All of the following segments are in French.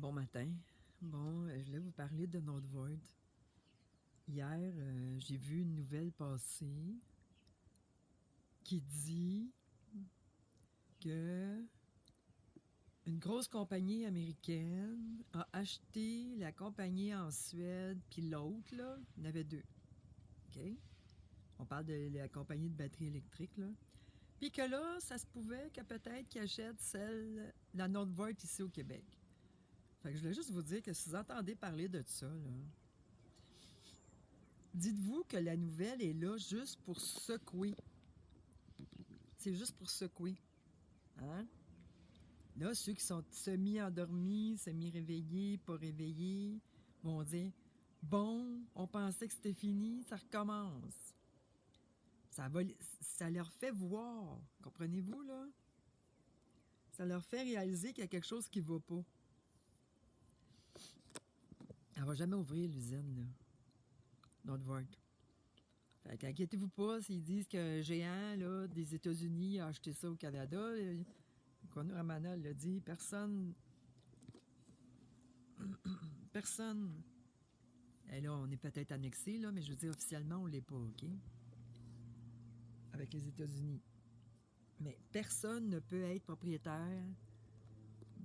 Bon matin. Bon, je voulais vous parler de notre vote. Hier, j'ai vu une nouvelle passer qui dit que une grosse compagnie américaine a acheté la compagnie en Suède, puis l'autre, là, il y en avait deux. OK? On parle de la compagnie de batterie électrique, là. Puis que là, ça se pouvait que peut-être qu'ils achètent la Nordvolt ici au Québec. Fait que je voulais juste vous dire que si vous entendez parler de ça, là, dites-vous que la nouvelle est là juste pour secouer. C'est juste pour secouer. Hein? Là, ceux qui sont semi-endormis, semi-réveillés, pas réveillés, vont dire bon, on pensait que c'était fini, ça recommence. Ça leur fait voir. Comprenez-vous, là? Ça leur fait réaliser qu'il y a quelque chose qui ne va pas. Elle va jamais ouvrir l'usine, là. Nordvolt. Fait qu'inquiétez-vous pas s'ils disent qu'un géant là, des États-Unis a acheté ça au Canada. Kwame Ramana l'a dit, personne. Et là, on est peut-être annexé, là, mais je veux dire, officiellement, on ne l'est pas, OK? Avec les États-Unis. Mais personne ne peut être propriétaire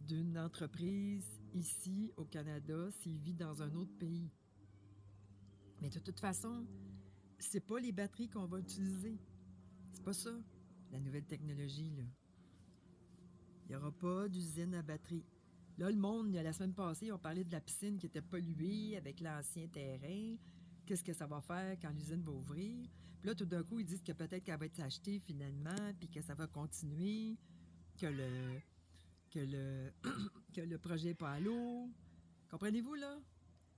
d'une entreprise ici au Canada s'il vit dans un autre pays. Mais de toute façon, c'est pas les batteries qu'on va utiliser. C'est pas ça, la nouvelle technologie, là. Il n'y aura pas d'usine à batterie. Là, le monde, la semaine passée, on parlait de la piscine qui était polluée avec l'ancien terrain. Qu'est-ce que ça va faire quand l'usine va ouvrir? Puis là, tout d'un coup, ils disent que peut-être qu'elle va être achetée finalement, puis que ça va continuer, que le, que le projet n'est pas à l'eau. Comprenez-vous, là?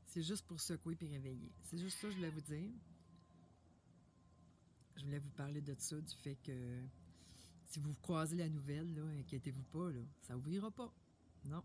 C'est juste pour secouer puis réveiller. C'est juste ça que je voulais vous dire. Je voulais vous parler de ça, du fait que si vous croisez la nouvelle, là, inquiétez-vous pas, là, ça ouvrira pas. Non.